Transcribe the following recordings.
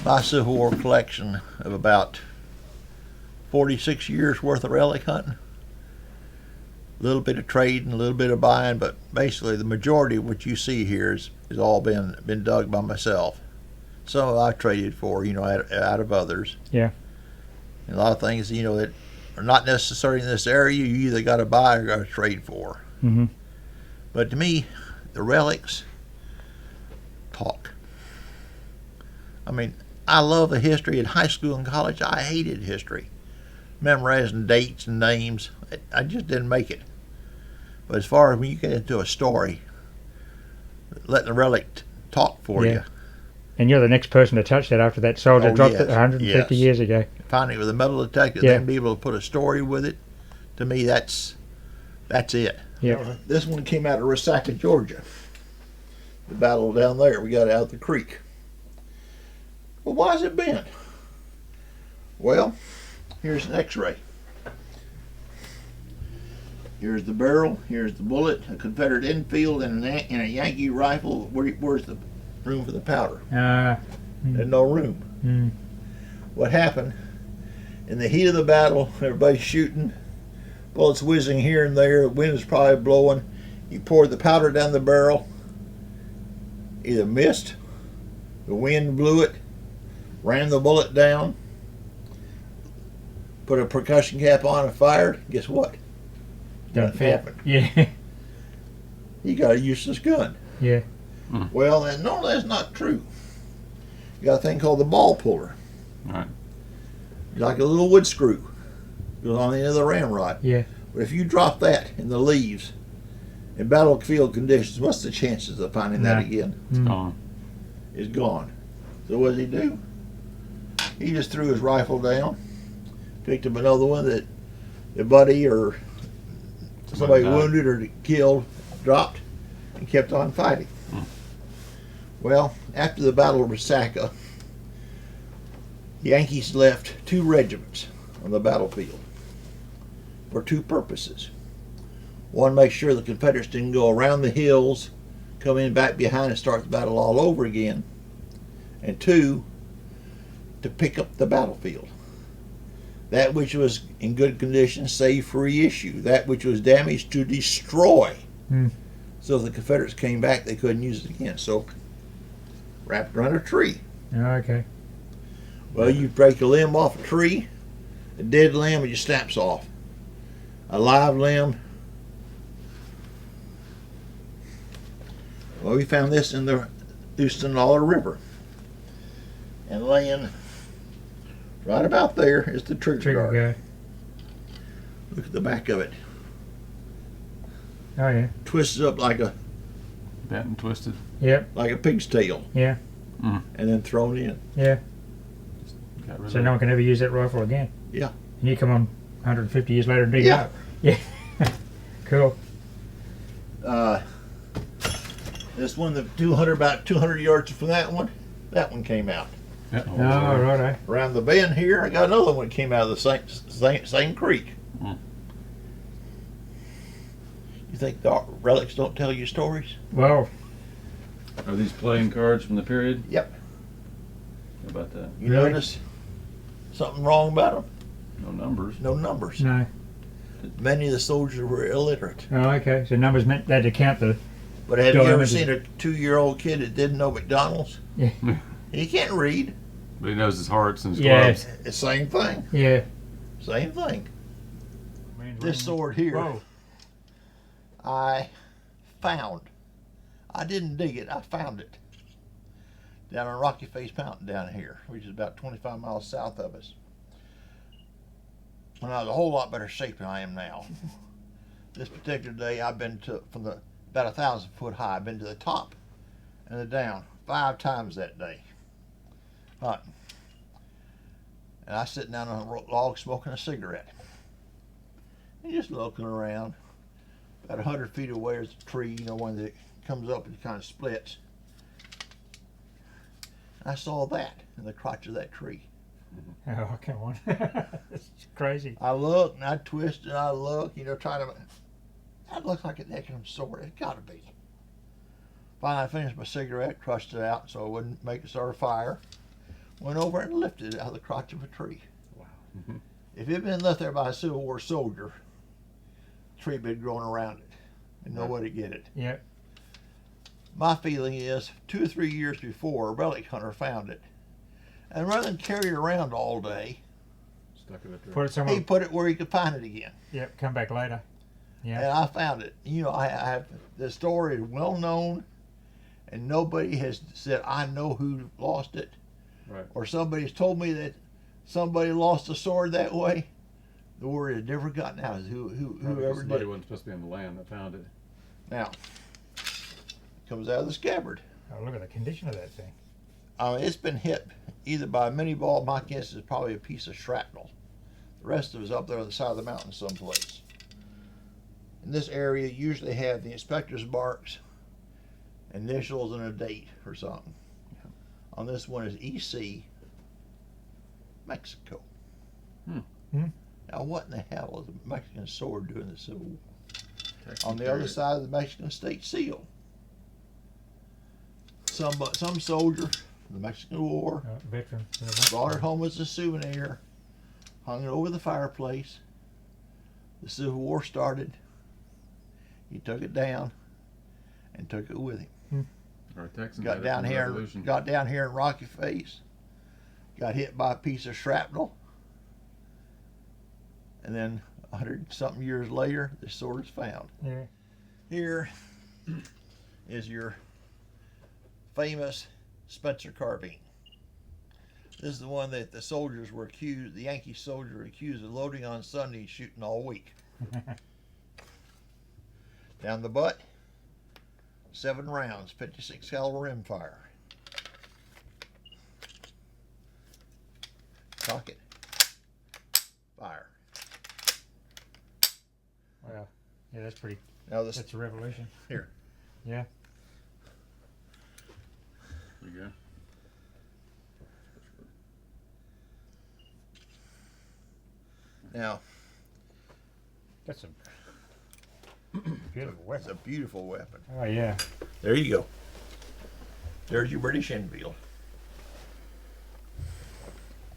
my Civil War collection of about 46 years worth of relic hunting. A little bit of trading, a little bit of buying, but basically the majority of what you see here is all been dug by myself. Some I traded for, out of others. Yeah. And a lot of things, that are not necessarily in this area, you either got to buy or got to trade for. Mm-hmm. But to me, the relics talk. I mean, I love the history. In high school and college, I hated history. Memorizing dates and names, I just didn't make it. But as far as when you get into a story, letting the relic talk for you. And you're the next person to touch that after that soldier dropped it 150 years ago. Finding it with a metal detector, then be able to put a story with it, to me, that's it. Yeah. This one came out of Resaca, Georgia. The battle down there, we got out the creek. Well, why's it bent? Well, here's an x-ray. Here's the barrel, here's the bullet, a Confederate infield, and a Yankee rifle. Where's the room for the powder? There's no room. What happened, in the heat of the battle, everybody's shooting, bullets whizzing here and there, the wind is probably blowing. You poured the powder down the barrel, either missed, the wind blew it, ran the bullet down, put a percussion cap on and fired. Guess what? Don't happen. Yeah. You got a useless gun. Yeah. Well, no, that's not true. You got a thing called the ball puller. Right. Like a little wood screw. Goes on the end of the ramrod. Yeah. But if you drop that in the leaves in battlefield conditions, what's the chances of finding that again? It's gone. It's gone. So what does he do? He just threw his rifle down, picked up another one that a buddy or somebody wounded or killed dropped, and kept on fighting. Well, after the Battle of Resaca, the Yankees left 2 regiments on the battlefield for 2 purposes. One, make sure the Confederates didn't go around the hills, come in back behind and start the battle all over again. And 2, to pick up the battlefield. That which was in good condition, save for reissue. That which was damaged, to destroy. So if the Confederates came back, they couldn't use it again. So, wrapped around a tree. Okay. Well, you break a limb off a tree, a dead limb, it just snaps off. A live limb. Well, we found this in the Houston River. And laying right about there is the trigger guard. Look at the back of it. Oh yeah. Twisted up like a Bent and twisted. Yep. like a pig's tail. Yeah. And then thrown in. Yeah. Got rid So of no it. one can ever use that rifle again. Yeah. And you come on 150 years later and dig it Yeah. up. Yeah. Cool. This one, about 200 yards from that one came out. Yeah. Oh, right. Around the bend here, I got another one that came out of the same creek. You think the relics don't tell you stories? Well, Are these playing cards from the period? Yep. How about that? You Really? notice something wrong about them? No numbers. No numbers. no. Many of the soldiers were illiterate. Oh, okay. So numbers meant that to count the. But have you Don't ever imagine. seen a 2-year-old kid that didn't know McDonald's? Yeah. He can't read. But he knows his hearts and his Yeah. clubs. It's the same thing. Yeah. Same thing. This sword here, Whoa. I found. I didn't dig it. I found it down on Rocky Face Mountain down here, which is about 25 miles south of us. When I was a whole lot better shape than I am now. This particular day, I've been to about 1,000 foot high. I've been to the top and the down 5 times that day hunting. And I sitting down on a log smoking a cigarette and just looking around. About 100 feet away is a tree, one that comes up and kind of splits. I saw that in the crotch of that tree. Oh, come on. That's crazy. I looked and I twisted and I looked, trying to. That looks like a Necron sword. It's got to be. Finally, I finished my cigarette, crushed it out so it wouldn't make it start a fire. went over and lifted it out of the crotch of a tree. Wow. If it had been left there by a Civil War soldier, the tree had been growing around it, and nobody get it. Yeah. My feeling is 2 or 3 years before, a relic hunter found it, and rather than carry it around all day, Stuck in a tree. Put it somewhere. he put it where he could find it again. Yep. Come back later. Yeah. And I found it. You know, I have the story is well known, and nobody has said I know who lost it, Right. or somebody's told me that somebody lost a sword that way. The word has never gotten out as whoever Somebody did. wasn't supposed to be on the land that found it. Now, it comes out of the scabbard. Oh, look at the condition of that thing. It's been hit either by a mini ball. My guess is probably a piece of shrapnel. The rest of it is up there on the side of the mountain someplace. In this area, you usually have the inspector's marks, initials, and a date or something. On this one is EC, Mexico. Now, what in the hell is a Mexican sword doing in the Civil War? On the other side of the Mexican state seal, some soldier from the Mexican War Veteran. brought it home as a souvenir, hung it over the fireplace. The Civil War started. He took it down and took it with him. Our Texans Got had it down from the here, Revolution. got down here in Rocky Face. Got hit by a piece of shrapnel, and then 100-something years later, the sword is found. Yeah. Here is your famous Spencer carbine. This is the one that the soldiers were accused, the Yankee soldiers were accused of loading on Sunday, shooting all week. Down the butt, 7 rounds, 56 caliber rimfire. Cock it, fire. Wow. Yeah, that's pretty. Now this That's a revolution. here. Yeah. There you go. Now That's a beautiful it's a weapon. beautiful weapon. Oh yeah. There you go. There's your British Enfield.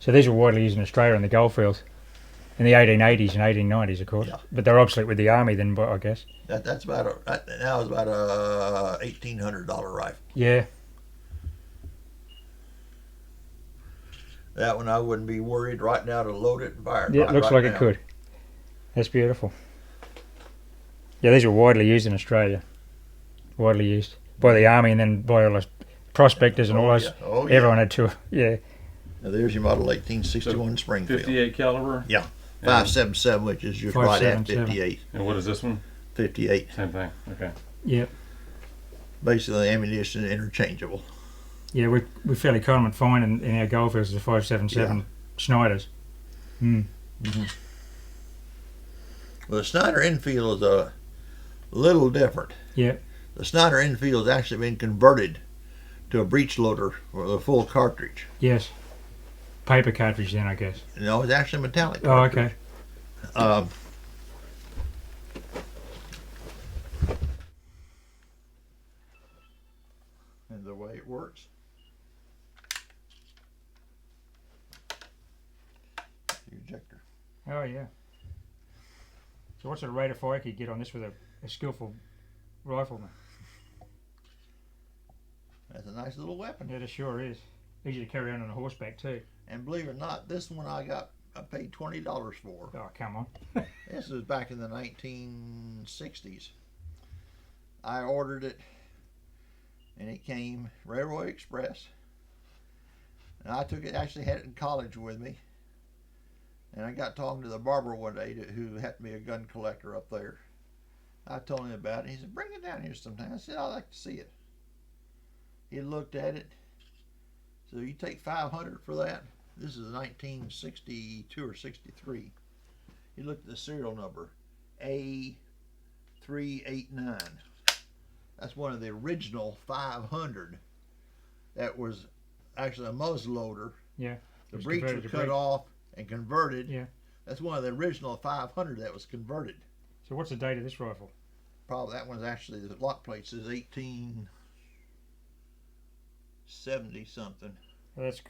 So these were widely used in Australia in the goldfields in the 1880s and 1890s, of course. Yeah. But they're obsolete with the army then, but I guess. That's about now it's about a $1,800 rifle. Yeah. That one I wouldn't be worried right now to load it and fire it. Yeah, right, it looks right like now. it could. That's beautiful. Yeah, these were widely used in Australia. Widely used by the army and then by all the prospectors and all those. Yeah. Oh, yeah. Everyone had to. Yeah. Now there's your model 1861 Springfield. 58 caliber. Yeah. And- 5.77, which is just right at 5.77. 58. And what is this one? 58. Same thing. Okay. Yep. Basically, ammunition interchangeable. Yeah, we're fairly common find in our goldfields the 5.77 Schneiders. Well, the Snyder Enfield is a little different. Yeah. The Snyder Enfield has actually been converted to a breech loader with a full cartridge. Yes. Paper cartridge then, I guess. No, it's actually metallic. Oh, okay. Um, and the way it works. The ejector. Oh, yeah. So what sort of rate of fire could you get on this with a skillful rifleman? That's a nice little weapon. Yeah, it sure is. Easy to carry on a horseback too. And believe it or not, this one I paid $20 for. Oh, come on. This was back in the 1960s. I ordered it, and it came Railway Express. And I took it, actually had it in college with me. And I got talking to the barber one day who happened to be a gun collector up there. I told him about it. He said, "Bring it down here sometime." I said, "I'd like to see it." He looked at it. So you take $500 for that. This is 1962 or 63. He looked at the serial number, A389. That's one of the original 500. That was actually a muzzleloader. Yeah. The Just breech converted was to cut breech. off and converted. Yeah. That's one of the original 500 that was converted. So what's the date of this rifle? Probably that one's actually, the lock plate says 1870 something. That's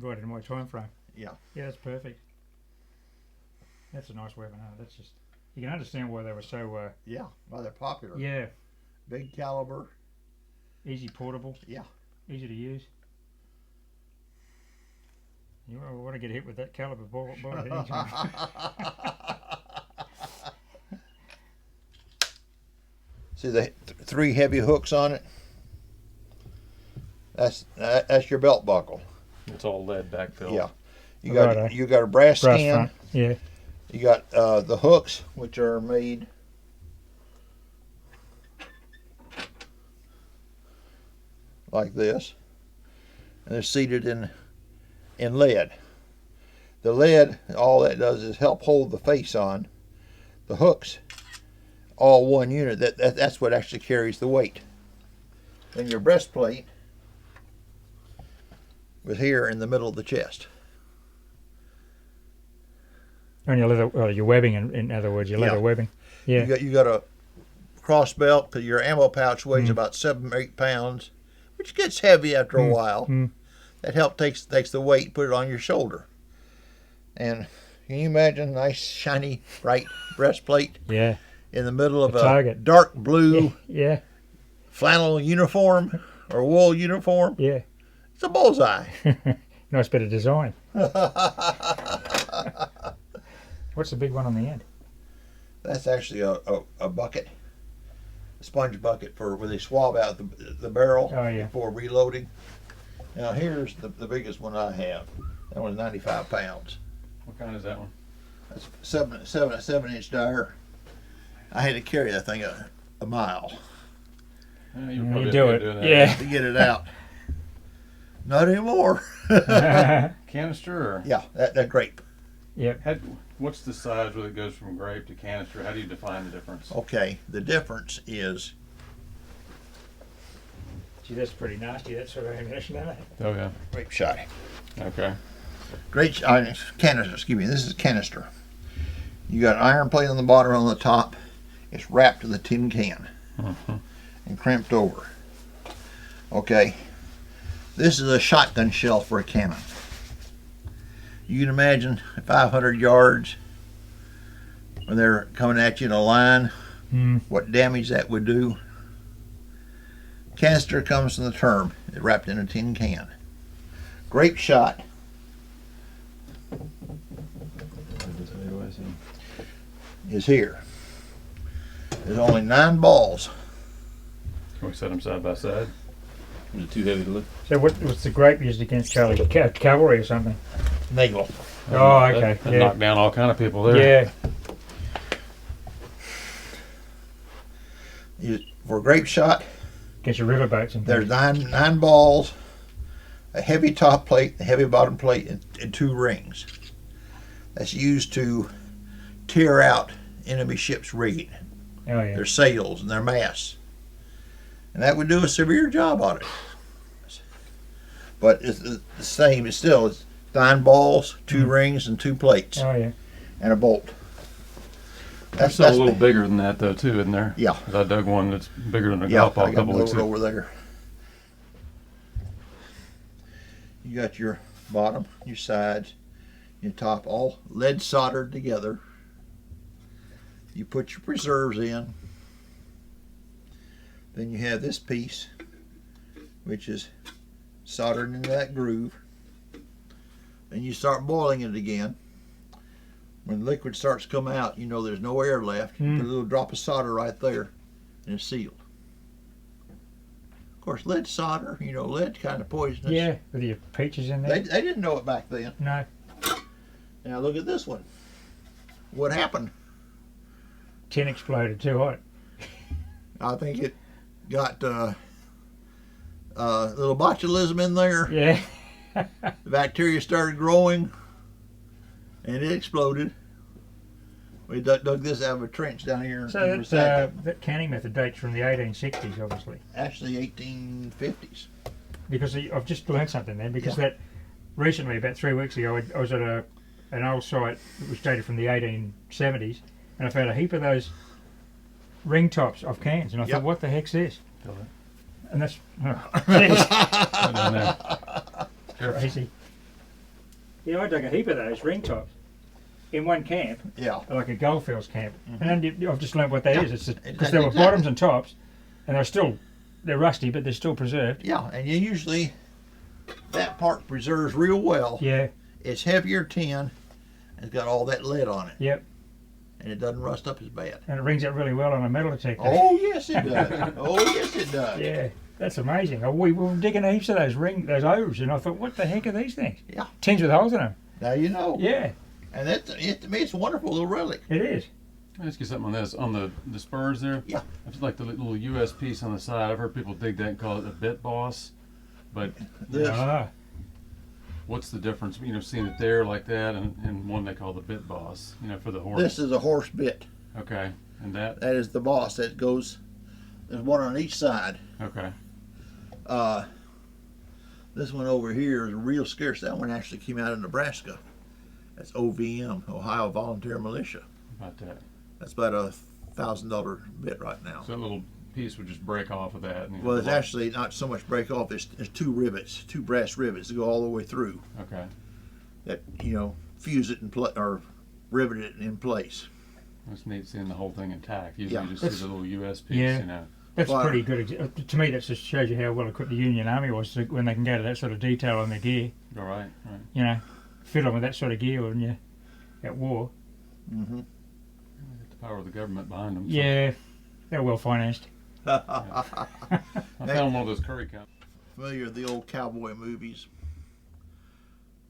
right in my time frame. Yeah. Yeah, that's perfect. That's a nice weapon. Huh? That's just you can understand why they were so. Yeah. Well, they're popular. Yeah, Big caliber. easy portable. Yeah. Easy to use. You want to get hit with that caliber bullet at any time. See the three heavy hooks on it? That's your belt buckle. It's all lead backfill. Yeah. You Righto. got a brass Brass skin. front. Yeah. You got the hooks, which are made like this, and they're seated in lead. The lead, all that does is help hold the face on. The hooks, all one unit. That's what actually carries the weight. Then your breastplate was here in the middle of the chest. And your leather, your webbing, in other words, your leather Yeah. webbing. Yeah. You got a cross belt because your ammo pouch weighs about 7 or 8 pounds, which gets heavy after a while. That help takes the weight, put it on your shoulder. And can you imagine a nice, shiny, bright breastplate Yeah. in the middle of a target. dark blue Yeah. flannel uniform or wool uniform? Yeah. It's a bullseye. Nice bit of design. What's the big one on the end? That's actually a bucket, a sponge bucket for where they swab out the barrel Oh, yeah. before reloading. Now here's the biggest one I have. That one's 95 pounds. What kind is that one? That's 7-inch diameter. I had to carry that thing a mile Yeah, You probably do have it. to that. Yeah. to get it out. Not anymore. Canister or? Yeah, that grape. What's the size where it goes from grape to canister? How do you define the difference? Okay, the difference is Gee, that's pretty nasty. That sort of ammunition, isn't it? Oh yeah. grape shot. Okay. Canister, excuse me, this is canister. You got an iron plate on the bottom and on the top. It's wrapped in the tin can and crimped over. Okay, this is a shotgun shell for a cannon. You can imagine 500 yards when they're coming at you in a line, what damage that would do. Canister comes from the term, it's wrapped in a tin can. Grape shot is here. There's only 9 balls. Can we set them side by side? Is it too heavy to lift? So what's the grape used against cavalry or something? Nagel. Oh, okay. That Yeah. knocked down all kind of people there. Yeah. For a grape shot, Against your riverboats and there's things. nine balls, a heavy top plate, a heavy bottom plate, and 2 rings. That's used to tear out enemy ships' rigging, Oh, yeah. their sails and their masts. And that would do a severe job on it. But it's the same. It's 9 balls, 2 rings, and 2 plates, Oh, yeah. and a bolt. There's still a little bigger than that though too, isn't there? Yeah. 'Cause I dug one that's bigger than a Yeah, golf ball I a got couple weeks another ago. over there. You got your bottom, your sides, your top, all lead soldered together. You put your preserves in. Then you have this piece, which is soldered into that groove. Then you start boiling it again. When the liquid starts to come out, you know there's no air left. You put a little drop of solder right there, and it's sealed. Of course, lead solder, lead's kind of poisonous. Yeah, with your peaches in there. They didn't know it back then. No. Now look at this one. What happened? Tin exploded too hot. I think it got a little botulism in there. Yeah. The bacteria started growing, and it exploded. We dug this out of a trench down here. So in Resaca. that canning method dates from the 1860s, obviously. Actually 1850s. Because I've just learned something then. Because Yeah. that recently, about 3 weeks ago, I was at an old site which dated from the 1870s, and I found a heap of those ring tops of cans, and I Yep. thought, what the heck's this? Feel that? And that's, oh, geez. Right down there. Careful. Crazy. Yeah, I dug a heap of those ring tops in one camp, Yeah. like a goldfields camp, and then I've just learned what that Yeah, is. It's because exactly, there were exactly. bottoms and tops, and they're rusty, but they're still preserved. Yeah, and you usually that part preserves real well. Yeah. It's heavier tin. It's got all that lead on it. Yep. And it doesn't rust up as bad. And it rings out really well on a metal detector. Oh yes, it does. Oh yes, it does. Yeah. That's amazing. We were digging heaps of those O's, and I thought, what the heck are these things? Yeah. Tins with holes in them. Now you know. Yeah, And to me, it's a wonderful little relic. it is. Let me ask you something on this. On the spurs there? Yeah. It's like the little US piece on the side. I've heard people dig that and call it a bit boss. But This, Ah, what's the difference, seeing it there like that and one they call the bit boss, for the horse? this is a horse bit. Okay. And that? That is the boss that goes. There's one on each side. Okay. This one over here is real scarce. That one actually came out of Nebraska. That's OVM, Ohio Volunteer Militia. About that. That's about $1,000 bit right now. So that little piece would just break off of that. And Well, it's actually not so much break off. There's two rivets, two brass rivets that go all the way through. Okay. That fuse it or rivet it in place. It's neat seeing the whole thing intact. Usually Yeah. you just see the little US piece, Yeah. that's Well, pretty good. To me, that just shows you how well equipped the Union Army was when they can go to that sort of detail on their gear. All right. Right. Fit on with that sort of gear when you're at war. Mm-hmm. They got the power of the government behind them. So. Yeah, they're well financed. I found one of those curry cups. Familiar with the old cowboy movies.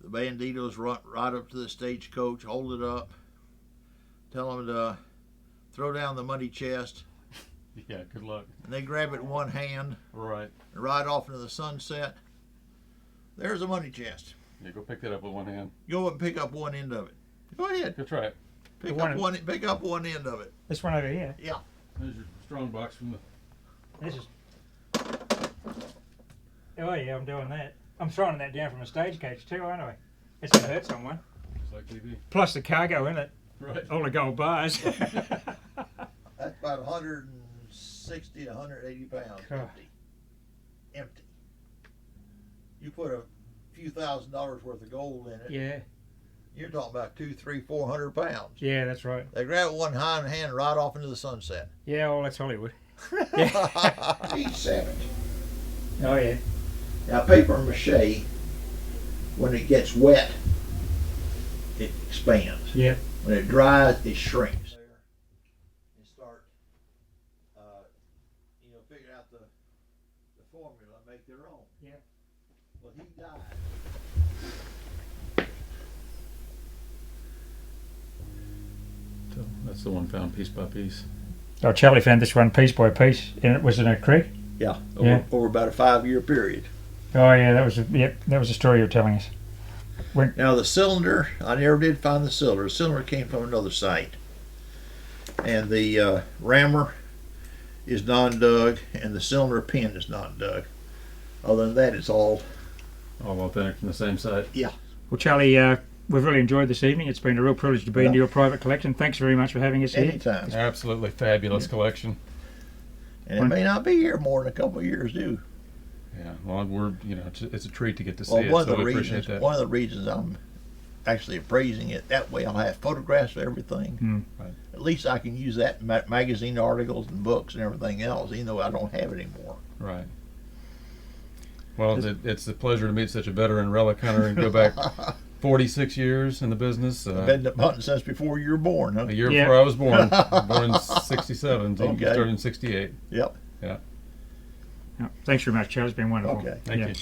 The banditos run right up to the stagecoach, hold it up, tell them to throw down the money chest, Yeah, good luck. and they grab it in one hand Right. and ride off into the sunset. There's a money chest. Yeah, go pick that up with one hand. Go up and pick up one end of it. Go ahead. Go try it. Pick one- up one end of it. This one over here. Yeah. There's your strong box from the. This is. Oh yeah, I'm doing that. I'm throwing that down from a stagecoach too, aren't I? It's gonna hurt someone. Just like TV. Plus the cargo in it, Right. all the gold bars. That's about 160 to 180 pounds. God. Empty. You put a few $1,000s worth of gold in it. Yeah, You're talking about 200, 300, 400 pounds. yeah, that's right. They grab it one hand and ride off into the sunset. Yeah, well, that's Hollywood. He's savage. Oh yeah. Now, paper mache, when it gets wet, it expands. Yeah. When it dries, it shrinks. And start, figure out the formula, and make their own. Yeah. Well, he died. So that's the one found piece by piece. Oh, Charlie found this one piece by piece, and it was in a creek. Yeah, Yeah. over about a 5-year period. Oh yeah, that was the story you were telling us. Now the cylinder, I never did find the cylinder. The cylinder came from another site. And the rammer is non-dug, and the cylinder pin is non-dug. Other than that, it's all... All authentic from the same site. Well, Charlie, we've really enjoyed this evening. It's been a real privilege to be into your private collection. Thanks very much for having us here. anytime. Absolutely fabulous collection. And it may not be here more than a couple of years, too. Yeah. Well, it's a treat to get to see Well, it. one of So the we appreciate reasons, that. one of the reasons I'm actually appraising it that way, I'll have photographs of everything. Right. At least I can use that in magazine articles and books and everything else, even though I don't have it anymore. Right. Well, it's a pleasure to meet such a veteran relic hunter and go back 46 years in the business. I've been hunting since before you were born, huh? A year Yeah. before I was born. Born in 67, so you Okay. started in 68. Yep. Yeah. Thanks very much, Charlie. It's been wonderful. Okay. Thank Yeah. you.